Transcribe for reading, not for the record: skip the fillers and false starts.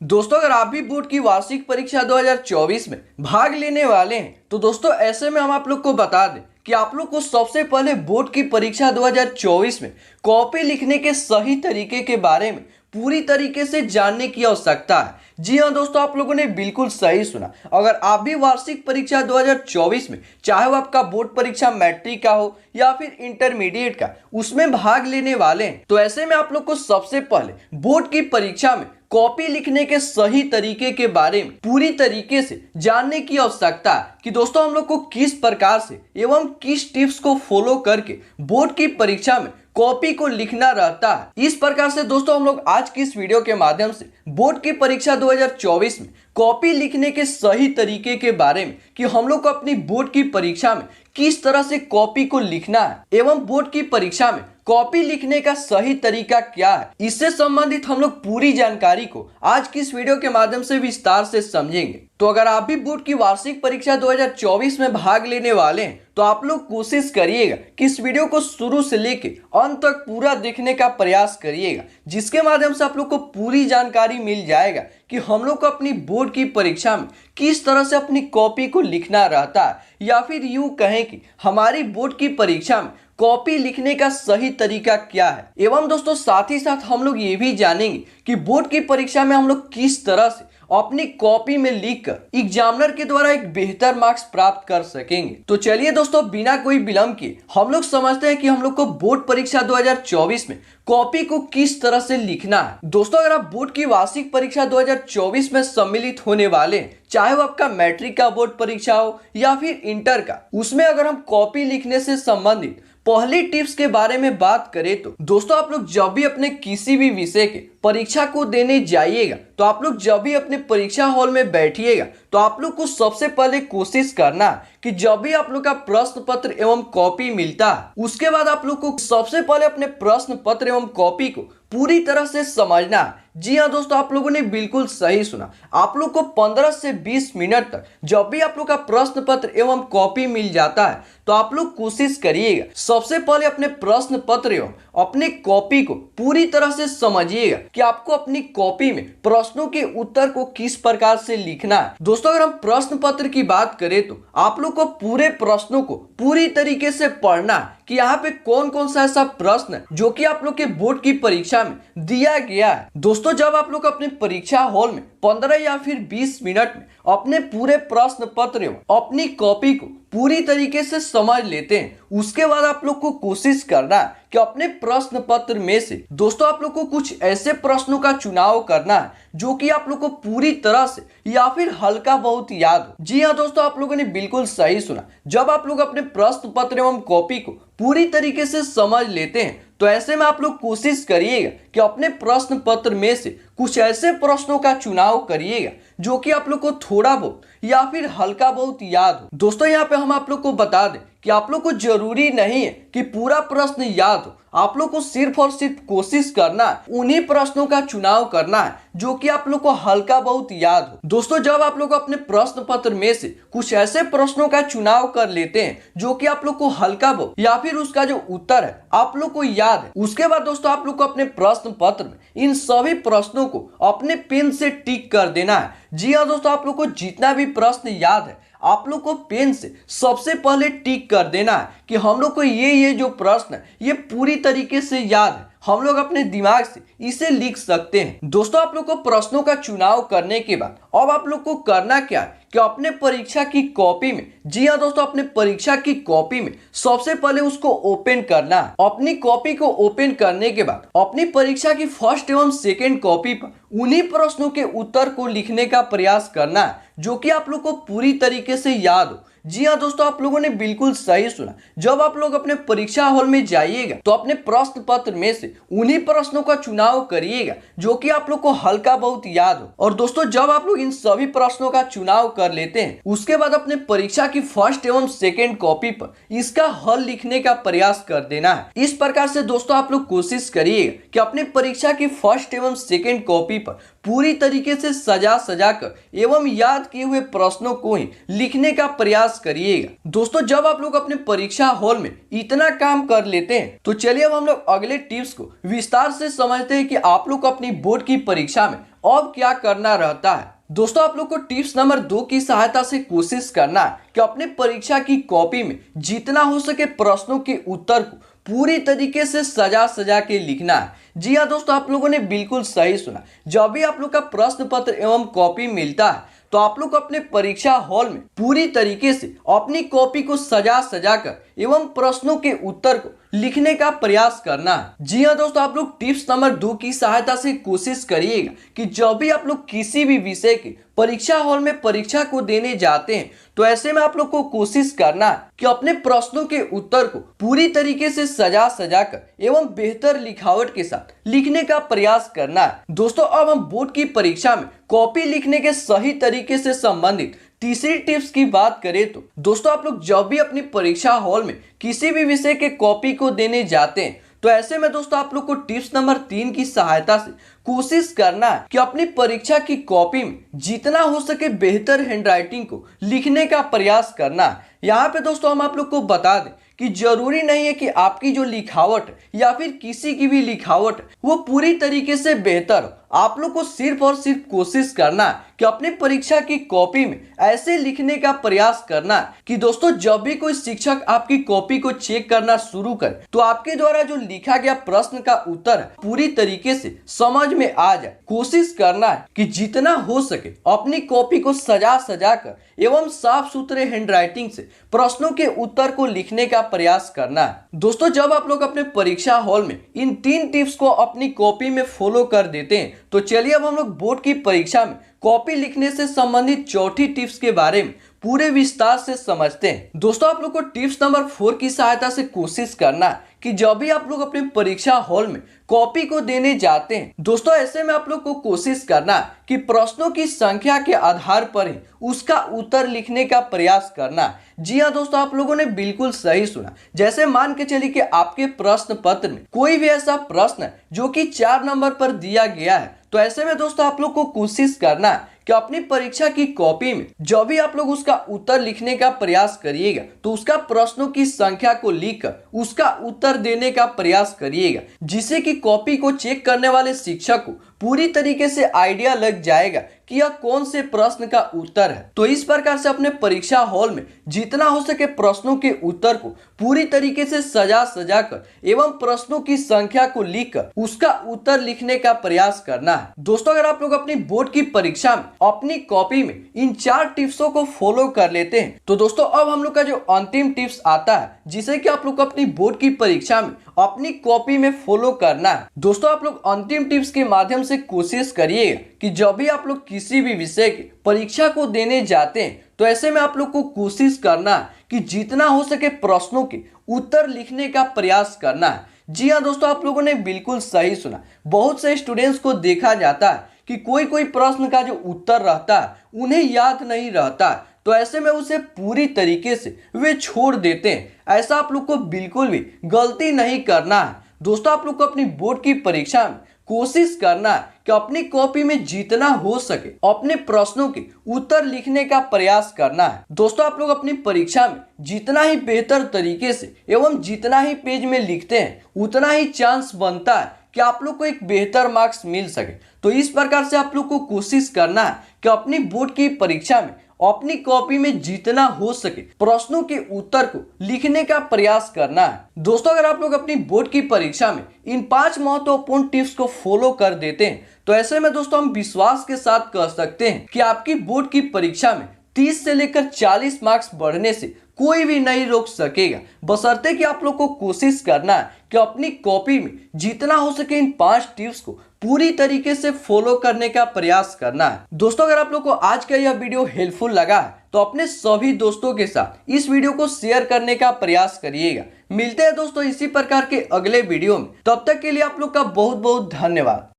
दोस्तों, अगर आप भी बोर्ड की वार्षिक परीक्षा 2024 में भाग लेने वाले हैं तो दोस्तों ऐसे में हम आप लोग को बता दें कि आप लोग को सबसे पहले बोर्ड की परीक्षा 2024 में कॉपी लिखने के सही तरीके के बारे में पूरी तरीके से जानने की आवश्यकता है। जी हाँ दोस्तों, आप लोगों ने बिल्कुल सही सुना। अगर आप भी वार्षिक परीक्षा 2024 में, चाहे वो आपका बोर्ड परीक्षा मैट्रिक का हो या फिर इंटरमीडिएट का, उसमें भाग लेने वाले हैं तो ऐसे में आप लोग को सबसे पहले बोर्ड की परीक्षा में कॉपी लिखने के सही तरीके के बारे में पूरी तरीके से जानने की आवश्यकता है कि दोस्तों हम लोग को किस प्रकार से एवं किस टिप्स को फॉलो करके बोर्ड की परीक्षा में कॉपी को लिखना रहता है। इस प्रकार से दोस्तों हम लोग आज की इस वीडियो के माध्यम से बोर्ड की परीक्षा 2024 में कॉपी लिखने के सही तरीके के बारे में कि हम लोग को अपनी बोर्ड की परीक्षा में किस तरह से कॉपी को लिखना है एवं बोर्ड की परीक्षा में कॉपी लिखने का सही तरीका क्या है, इससे संबंधित हम लोग पूरी जानकारी को आज की इस वीडियो के माध्यम से विस्तार से समझेंगे। तो अगर आप भी बोर्ड की वार्षिक परीक्षा 2024 में भाग लेने वाले हैं तो आप लोग कोशिश करिएगा कि इस वीडियो को शुरू से लेके अंत तक पूरा देखने का प्रयास करिएगा, जिसके माध्यम से आप लोग को पूरी जानकारी मिल जाएगा कि हम लोग को अपनी बोर्ड की परीक्षा में किस तरह से अपनी कॉपी को लिखना रहता है, या फिर यूं कहें कि हमारी बोर्ड की परीक्षा में कॉपी लिखने का सही तरीका क्या है। एवं दोस्तों साथ ही साथ हम लोग ये भी जानेंगे कि बोर्ड की परीक्षा में हम लोग किस तरह से अपनी कॉपी में लिखकर एग्जामिनर के द्वारा एक बेहतर मार्क्स प्राप्त कर सकेंगे। तो चलिए दोस्तों, बिना कोई विलंब किए हम लोग समझते हैं कि हम लोग को बोर्ड परीक्षा 2024 में कॉपी को किस तरह से लिखना है। दोस्तों, अगर आप बोर्ड की वार्षिक परीक्षा 2024 में सम्मिलित होने वाले हैं, चाहे वो आपका मैट्रिक का बोर्ड परीक्षा हो या फिर इंटर का, उसमें अगर हम कॉपी लिखने से संबंधित पहली टिप्स के बारे में बात करें तो दोस्तों आप लोग जब भी अपने किसी भी विषय के परीक्षा को देने जाइएगा तो आप लोग जब भी अपने परीक्षा हॉल में बैठिएगा तो आप लोग को सबसे पहले कोशिश करना है कि जब भी आप लोग का प्रश्न पत्र एवं कॉपी मिलता है उसके बाद आप लोग को सबसे पहले अपने प्रश्न पत्र एवं कॉपी को पूरी तरह से समझना है। जी हाँ दोस्तों, आप लोगों ने बिल्कुल सही सुना। आप लोग को 15 से 20 मिनट तक जब भी आप लोग का प्रश्न पत्र एवं कॉपी मिल जाता है तो आप लोग कोशिश करिएगा सबसे पहले अपने प्रश्न पत्र एवं अपने कॉपी को पूरी तरह से समझिएगा कि आपको अपनी कॉपी में प्रश्नों के उत्तर को किस प्रकार से लिखना है। दोस्तों, अगर हम प्रश्न पत्र की बात करें तो आप लोग को पूरे प्रश्नों को पूरी तरीके से पढ़ना है कि यहाँ पे कौन कौन सा ऐसा प्रश्न है जो कि आप लोग के बोर्ड की परीक्षा में दिया गया है। दोस्तों, जब आप लोग अपने परीक्षा हॉल में 15 या फिर 20 मिनट में अपने पूरे प्रश्न पत्र एवं अपनी कॉपी को पूरी तरीके से समझ लेते हैं, उसके बाद आप लोग को कोशिश करना है कि अपने प्रश्न पत्र में से दोस्तों आप लोग को कुछ ऐसे प्रश्नों का चुनाव करना है जो कि आप लोग को पूरी तरह से या फिर हल्का बहुत याद हो। जी हाँ दोस्तों, आप लोगों ने बिल्कुल सही सुना। जब आप लोग अपने प्रश्न पत्र एवं कॉपी को पूरी तरीके से समझ लेते हैं तो ऐसे में आप लोग कोशिश करिएगा कि अपने प्रश्न पत्र में से कुछ ऐसे प्रश्नों का चुनाव करिएगा जो कि आप लोग को थोड़ा बहुत या फिर हल्का बहुत याद हो। दोस्तों, यहाँ पे हम आप लोग को बता दें कि आप लोग को जरूरी नहीं है कि पूरा प्रश्न याद हो। आप लोग को सिर्फ और सिर्फ कोशिश करना है उन्हीं प्रश्नों का चुनाव करना है जो कि आप लोग को हल्का बहुत याद हो। दोस्तों, जब आप लोग अपने प्रश्न पत्र में से कुछ ऐसे प्रश्नों का चुनाव कर लेते हैं जो कि आप लोग को हल्का बहुत या फिर उसका जो उत्तर है आप लोग को याद है, उसके बाद दोस्तों आप लोग को अपने प्रश्न पत्र में इन सभी प्रश्नों को अपने पेन से टिक कर देना है। जी हाँ दोस्तों, आप लोग को जितना भी प्रश्न याद है आप लोग को पेन से सबसे पहले टिक कर देना है कि हम लोग को ये जो प्रश्न है ये पूरी तरीके से याद है, हम लोग अपने दिमाग से इसे लिख सकते हैं। दोस्तों, आप लोग को प्रश्नों का चुनाव करने के बाद अब आप लोग को करना क्या है कि अपने परीक्षा की कॉपी में, जी हाँ दोस्तों, अपने परीक्षा की कॉपी में सबसे पहले उसको ओपन करना है। अपनी कॉपी को ओपन करने के बाद अपनी परीक्षा की फर्स्ट एवं सेकेंड कॉपी पर उन्हीं प्रश्नों के उत्तर को लिखने का प्रयास करना है जो कि आप लोग को पूरी तरीके से याद हो। जी हाँ दोस्तों, आप लोगों ने बिल्कुल सही सुना। जब आप लोग अपने परीक्षा हॉल में जाइएगा तो अपने प्रश्न पत्र में से उन्हीं प्रश्नों का चुनाव करिएगा जो कि आप लोग को हल्का बहुत याद हो। और दोस्तों, जब आप लोग इन सभी प्रश्नों का चुनाव कर लेते हैं उसके बाद अपने परीक्षा की फर्स्ट एवं सेकेंड कॉपी पर इसका हल लिखने का प्रयास कर देना है। इस प्रकार से दोस्तों आप लोग कोशिश करिएगा कि अपने परीक्षा की फर्स्ट एवं सेकेंड कॉपी पर पूरी तरीके से सजा कर एवं याद किए हुए प्रश्नों को ही लिखने का प्रयास करिएगा। दोस्तों, जब आप लोग अपने परीक्षा हॉल में इतना काम कर लेते हैं तो चलिए अब हम लोग अगले टिप्स को विस्तार से समझते हैं कि आप लोग अपनी बोर्ड की परीक्षा में अब क्या करना रहता है। दोस्तों आप लोग को टिप्स नंबर 2 की सहायता से कोशिश करना है कि अपने परीक्षा की कॉपी में जितना हो सके प्रश्नों के उत्तर को पूरी तरीके से सजा के लिखना है। जी हाँ दोस्तों, आप लोगों ने बिल्कुल सही सुना। जब भी आप लोग का प्रश्न पत्र एवं कॉपी मिलता है तो आप लोग अपने परीक्षा हॉल में पूरी तरीके से अपनी कॉपी को सजा कर एवं प्रश्नों के उत्तर को लिखने का प्रयास करना है। जी हाँ दोस्तों, आप लोग टिप्स नंबर 2 की सहायता से कोशिश करिएगा कि जब भी आप लोग किसी भी विषय के परीक्षा हॉल में परीक्षा को देने जाते हैं तो ऐसे में आप लोग को कोशिश करना है कि अपने प्रश्नों के उत्तर को पूरी तरीके से सजा कर एवं बेहतर लिखावट के साथ लिखने का प्रयास करना है। दोस्तों अब हम बोर्ड की परीक्षा में कॉपी लिखने के सही तरीके से संबंधित तीसरी टिप्स की बात करें तो दोस्तों आप लोग जब भी अपनी परीक्षा हॉल में किसी भी विषय के कॉपी को देने जाते हैं तो ऐसे में दोस्तों आप लोग को टिप्स नंबर 3 की सहायता से कोशिश करना है कि अपनी परीक्षा की कॉपी में जितना हो सके बेहतर हैंडराइटिंग को लिखने का प्रयास करना है। यहाँ पे दोस्तों हम आप लोग को बता दें कि जरूरी नहीं है कि आपकी जो लिखावट या फिर किसी की भी लिखावट वो पूरी तरीके से बेहतर हो। आप लोग को सिर्फ और सिर्फ कोशिश करना है कि अपने परीक्षा की कॉपी में ऐसे लिखने का प्रयास करना है कि दोस्तों जब भी कोई शिक्षक आपकी कॉपी को चेक करना शुरू करे तो आपके द्वारा जो लिखा गया प्रश्न का उत्तर है पूरी तरीके से समझ में आ जाए। कोशिश करना है कि जितना हो सके अपनी कॉपी को सजा कर एवं साफ सुथरे हैंडराइटिंग से प्रश्नों के उत्तर को लिखने का प्रयास करना है। दोस्तों जब आप लोग अपने परीक्षा हॉल में इन 3 टिप्स को अपनी कॉपी में फॉलो कर देते हैं तो चलिए अब हम लोग बोर्ड की परीक्षा में कॉपी लिखने से संबंधित चौथी टिप्स के बारे में पूरे विस्तार से समझते हैं। दोस्तों आप लोग को टिप्स नंबर 4 की सहायता से कोशिश करना है कि जब भी आप लोग अपने परीक्षा हॉल में कॉपी को देने जाते हैं दोस्तों ऐसे में आप लोग को कोशिश करना है कि प्रश्नों की संख्या के आधार पर ही उसका उत्तर लिखने का प्रयास करना है। जी हाँ दोस्तों, आप लोगों ने बिल्कुल सही सुना। जैसे मान के चलिए कि आपके प्रश्न पत्र में कोई भी ऐसा प्रश्न है जो कि 4 नंबर पर दिया गया है तो ऐसे में दोस्तों आप लोग को कोशिश करना है कि अपनी परीक्षा की कॉपी में जब भी आप लोग उसका उत्तर लिखने का प्रयास करिएगा तो उसका प्रश्नों की संख्या को लिखकर उसका उत्तर देने का प्रयास करिएगा, जिससे कि कॉपी को चेक करने वाले शिक्षक को पूरी तरीके से आइडिया लग जाएगा कि यह कौन से प्रश्न का उत्तर है। तो इस प्रकार से अपने परीक्षा हॉल में जितना हो सके प्रश्नों के उत्तर को पूरी तरीके से सजा कर एवं प्रश्नों की संख्या को लिखकर उसका उत्तर लिखने का प्रयास करना है। दोस्तों अगर आप लोग अपनी बोर्ड की परीक्षा में अपनी कॉपी में इन 4 टिप्सों को फॉलो कर लेते हैं तो दोस्तों अब हम लोग का जो अंतिम टिप्स आता है जिसे कि आप लोग को अपनी बोर्ड की परीक्षा में अपनी कॉपी में फॉलो करना है। दोस्तों आप लोग अंतिम टिप्स के माध्यम से कोशिश करिएगा कि जब भी आप लोग किसी भी विषय की परीक्षा को देने जाते हैं तो ऐसे में आप लोग को कोशिश करना है कि जितना हो सके प्रश्नों के उत्तर लिखने का प्रयास करना है। जी हाँ दोस्तों, आप लोगों ने बिल्कुल सही सुना। बहुत से स्टूडेंट्स को देखा जाता है कि कोई प्रश्न का जो उत्तर रहता है उन्हें याद नहीं रहता तो ऐसे में उसे पूरी तरीके से वे छोड़ देते हैं। ऐसा आप लोग को बिल्कुल भी गलती नहीं करना है। दोस्तों आप लोग को अपनी बोर्ड की परीक्षा में कोशिश करना है कि अपनी कॉपी में जितना हो सके अपने प्रश्नों के उत्तर लिखने का प्रयास करना है। दोस्तों आप लोग अपनी परीक्षा में जितना ही बेहतर तरीके से एवं जितना ही पेज में लिखते हैं उतना ही चांस बनता है कि आप लोग को एक बेहतर मार्क्स मिल सके। तो इस प्रकार से आप लोग को कोशिश करना है कि अपनी बोर्ड की परीक्षा में अपनी कॉपी में जितना हो सके प्रश्नों के उत्तर को लिखने का प्रयास करना है। दोस्तों अगर आप लोग अपनी बोर्ड की परीक्षा में इन 5 महत्वपूर्ण टिप्स को फॉलो कर देते हैं तो ऐसे में दोस्तों हम विश्वास के साथ कह सकते हैं कि आपकी बोर्ड की परीक्षा में 30 से लेकर 40 मार्क्स बढ़ने से कोई भी नहीं रोक सकेगा, बशर्ते कि आप लोग को कोशिश करना है कि अपनी कॉपी में जितना हो सके इन 5 टिप्स को पूरी तरीके से फॉलो करने का प्रयास करना है। दोस्तों अगर आप लोग को आज का यह वीडियो हेल्पफुल लगा है तो अपने सभी दोस्तों के साथ इस वीडियो को शेयर करने का प्रयास करिएगा। मिलते हैं दोस्तों इसी प्रकार के अगले वीडियो में, तब तक के लिए आप लोग का बहुत बहुत धन्यवाद।